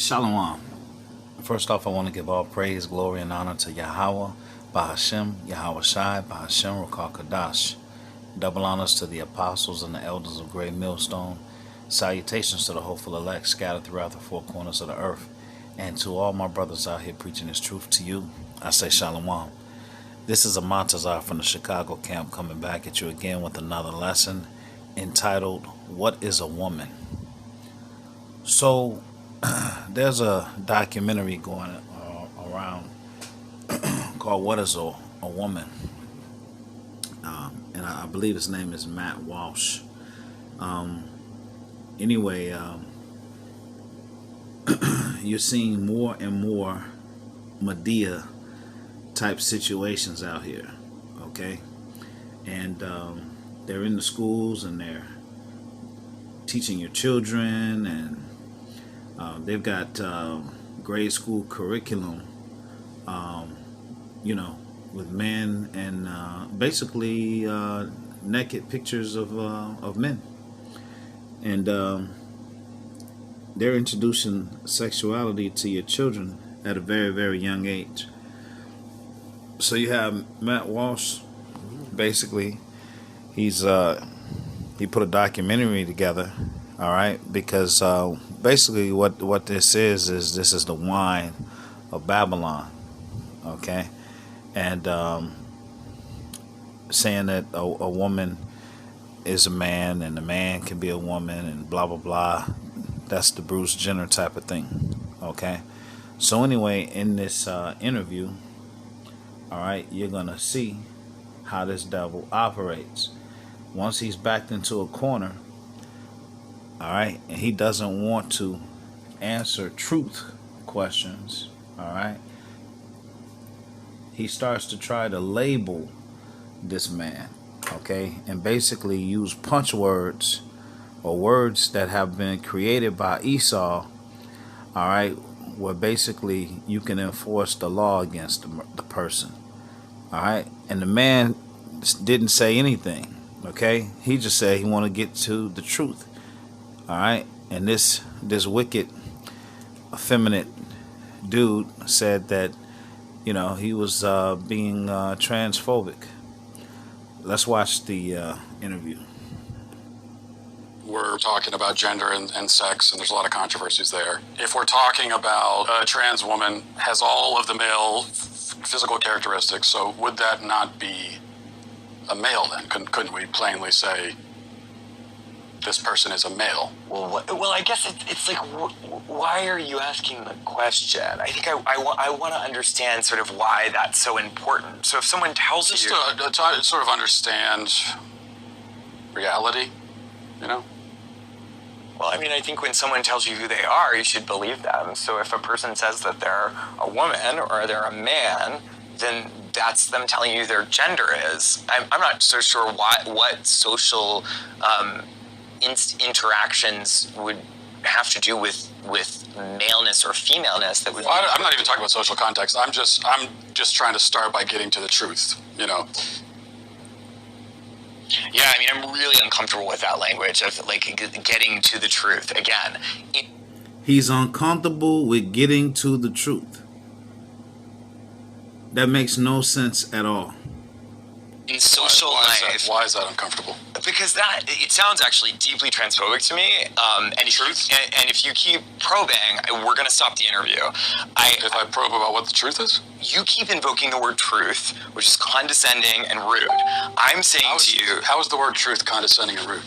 Shalom. First off, I want to give all praise, glory, and honor to Yahweh, Bahashem, Yahweh Shai, Bahashem, Rakal Kadash. Double honors to the apostles and the elders of Great Millstone. Salutations to the hopeful elect scattered throughout the four corners of the earth. And to all my brothers out here preaching this truth to you, I say Shalom. This is a Montazar from the Chicago camp coming back at you again with another lesson entitled, What is a Woman? So, there's a documentary going around called What is a Woman? And I believe his name is Matt Walsh. Anyway, you're seeing more and more Medea type situations out here, okay? And they're in the schools and they're teaching your children, and they've got grade school curriculum, with men and basically naked pictures of men. And they're introducing sexuality to your children at a very, very young age. So you have Matt Walsh, basically, he put a documentary together, all right, because basically what this is this is the wine of Babylon, okay, and saying that a woman is a man and a man can be a woman and blah blah blah. That's the Bruce Jenner type of thing, okay. So anyway, in this interview, all right, you're gonna see how this devil operates. Once he's backed into a corner, all right, and he doesn't want to answer truth questions, all right, he starts to try to label this man, okay, and basically use punch words or words that have been created by Esau, all right, where basically you can enforce the law against the person, all right, and the man didn't say anything, okay, he just said he want to get to the truth, all right, and this wicked, effeminate dude said that, he was being transphobic. Let's watch the interview. We're talking about gender and sex, and there's a lot of controversies there. If we're talking about a trans woman has all of the male physical characteristics, so would that not be a male then? Couldn't we plainly say this person is a male? Well, I guess it's like, why are you asking the question? I think I want to understand sort of why that's so important. So if someone tells Just you... to sort of understand reality, Well, I mean, I think when someone tells you who they are, you should believe them. So if a person says that they're a woman or they're a man, then that's them telling you their gender is. I'm not so sure what social interactions would have to do with maleness or femaleness that would. Well, I'm not even talking about social context. I'm just trying to start by getting to the truth. Yeah, I mean, I'm really uncomfortable with that language of like getting to the truth. Again, He's uncomfortable with getting to the truth. That makes no sense at all. in social life. Why is that uncomfortable? Because it sounds actually deeply transphobic to me. And if you keep probing, we're going to stop the interview. If I probe about what the truth is? You keep invoking the word truth, which is condescending and rude. I'm saying to you... How is the word truth condescending and rude?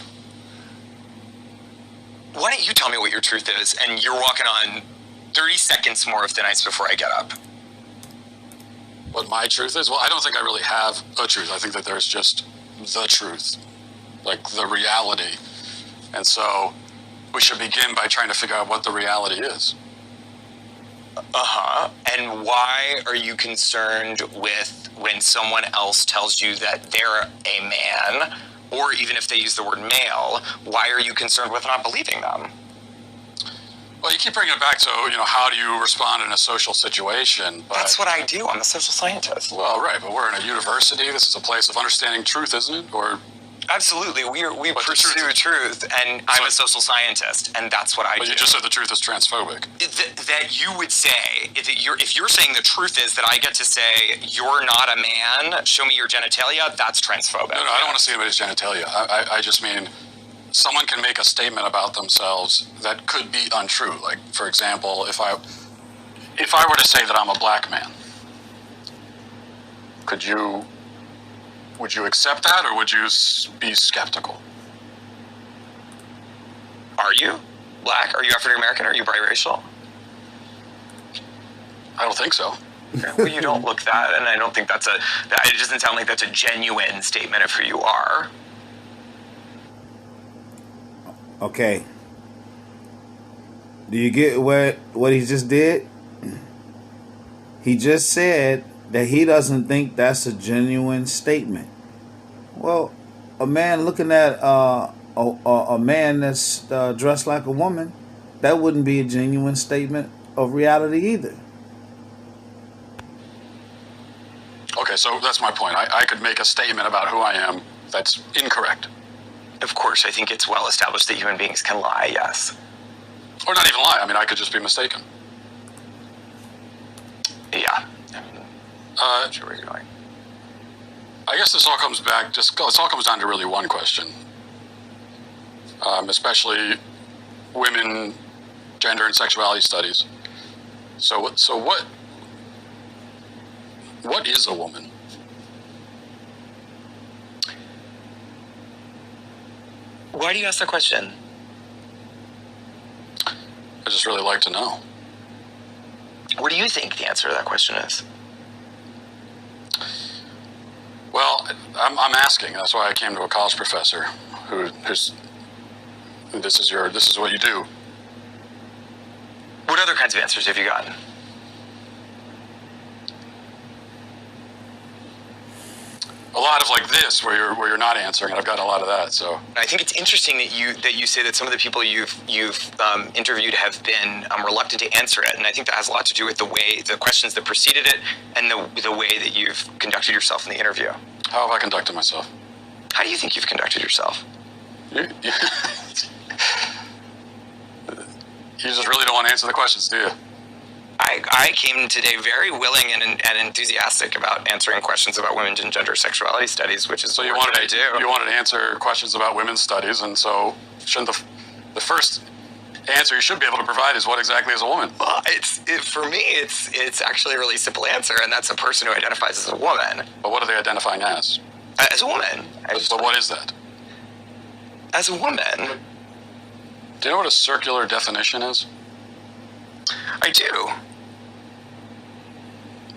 Why don't you tell me what your truth is, and you're walking on 30 seconds more of thin ice before I get up. What my truth is? Well, I don't think I really have a truth. I think that there's just the truth, like the reality. And so we should begin by trying to figure out what the reality is. And why are you concerned with when someone else tells you that they're a man, or even if they use the word male, why are you concerned with not believing them? Well, you keep bringing it back to, how do you respond in a social situation? But, that's what I do. I'm a social scientist. Well, right, but we're in a university. This is a place of understanding truth, isn't it? Or Absolutely, we But the pursue truth, and I'm a social scientist, and that's what I do. But you just said the truth is transphobic. That you would say, if you're saying the truth is that I get to say you're not a man, show me your genitalia, that's transphobic. No, I don't want to see anybody's genitalia. I just mean someone can make a statement about themselves that could be untrue. Like, for example, if I were to say that I'm a black man, would you accept that, or would you be skeptical? Are you black? Are you African American? Are you biracial? I don't think so. Well, you don't look that, and I don't think it doesn't sound like that's a genuine statement of who you are. Okay. Do you get what he just did? He just said that he doesn't think that's a genuine statement. Well, a man looking at a man that's dressed like a woman, that wouldn't be a genuine statement of reality either. Okay, so that's my point. I could make a statement about who I am that's incorrect. Of course, I think it's well established that human beings can lie, yes. Or not even lie. I mean, I could just be mistaken. Yeah. I'm sure where you're going. I guess this all comes down to really one question. Especially women, gender, and sexuality studies. So what is a woman? Why do you ask that question? I just really like to know. What do you think the answer to that question is? Well, I'm asking. That's why I came to a college professor who's. This is what you do. What other kinds of answers have you gotten? A lot of like this, where you're not answering, and I've got a lot of that. So I think it's interesting that you say that some of the people you've interviewed have been reluctant to answer it, and I think that has a lot to do with the questions that preceded it, and the way that you've conducted yourself in the interview. How have I conducted myself? How do you think you've conducted yourself? You just really don't want to answer the questions, do you? I came today very willing and enthusiastic about answering questions about women's and gender sexuality studies, which is so you wanted to answer questions about women's studies, and so shouldn't the first answer you should be able to provide is what exactly is a woman? Well, for me, it's actually a really simple answer, and that's a person who identifies as a woman. But what are they identifying as? As a woman. But what is that? As a woman. Do you know what a circular definition is? I do.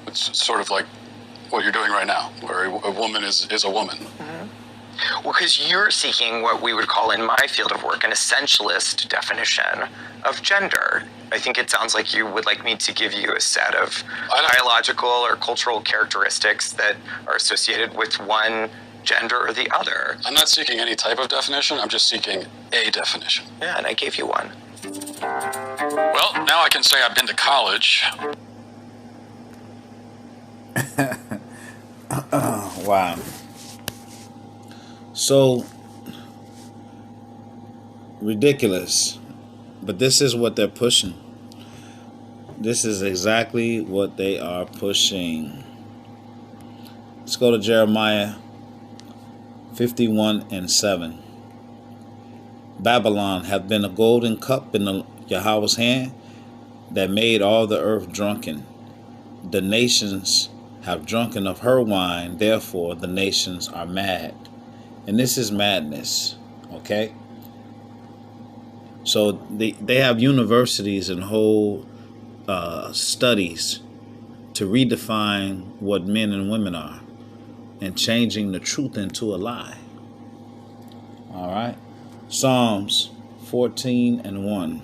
It's sort of like what you're doing right now, where a woman is a woman. Mm-hmm. Well, because you're seeking what we would call in my field of work an essentialist definition of gender. I think it sounds like you would like me to give you a set of biological or cultural characteristics that are associated with one gender or the other. I'm not seeking any type of definition. I'm just seeking a definition. Yeah, and I gave you one. Well, now I can say I've been to college. Wow. So ridiculous. But this is what they're pushing. This is exactly what they are pushing. Let's go to Jeremiah 51:7. Babylon hath been a golden cup in Yahweh's hand that made all the earth drunken. The nations have drunken of her wine, therefore the nations are mad. And this is madness, okay? So they have universities and whole studies to redefine what men and women are and changing the truth into a lie. All right? Psalms 14:1.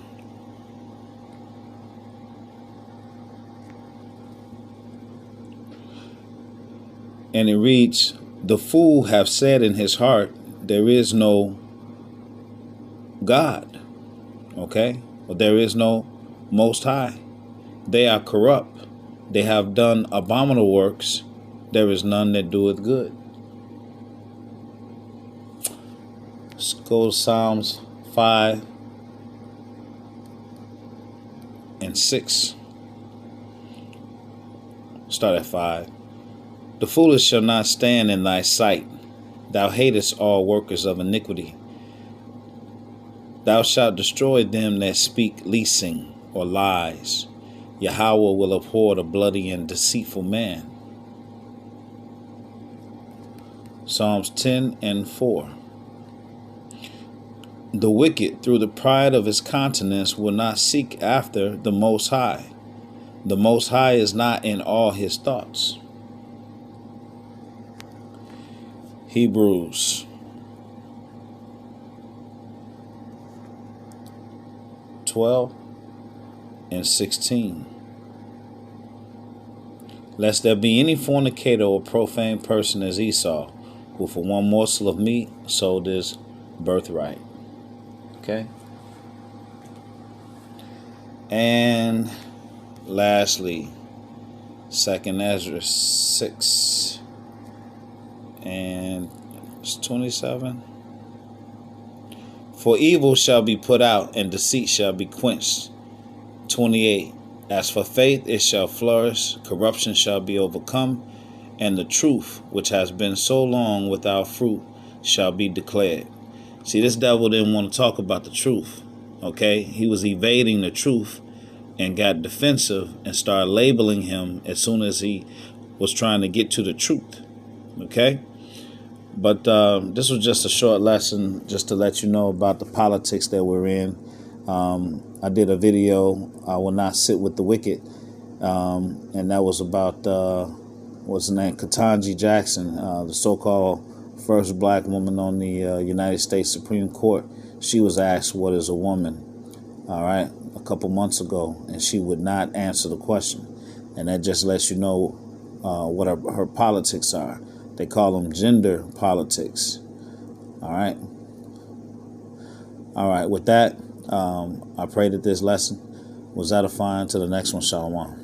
And it reads, the fool hath said in his heart, there is no God. Okay? Or there is no Most High. They are corrupt. They have done abominable works. There is none that doeth good. Let's go to Psalms 5 and 6. Start at 5. The foolish shall not stand in thy sight. Thou hatest all workers of iniquity. Thou shalt destroy them that speak leasing or lies. Yahweh will abhor the bloody and deceitful man. Psalms 10 and 4. The wicked, through the pride of his countenance, will not seek after the Most High. The Most High is not in all his thoughts. Hebrews 12 and 16. Lest there be any fornicator or profane person as Esau, who for one morsel of meat sold his birthright. Okay? And lastly, 2nd Ezra 6 and 27. For evil shall be put out, and deceit shall be quenched. 28. As for faith, it shall flourish, corruption shall be overcome, and the truth, which has been so long without fruit, shall be declared. See, this devil didn't want to talk about the truth, okay? He was evading the truth and got defensive and started labeling him as soon as he was trying to get to the truth, okay? But this was just a short lesson just to let you know about the politics that we're in. I did a video, I will not sit with the wicked, and that was about, what's her name, Ketanji Jackson, the so-called first black woman on the United States Supreme Court. She was asked, what is a woman? All right, a couple months ago, and she would not answer the question. And that just lets you know what her politics are. They call them gender politics. All right. All right. With that, I pray that this lesson was edifying. To the next one, Shalom.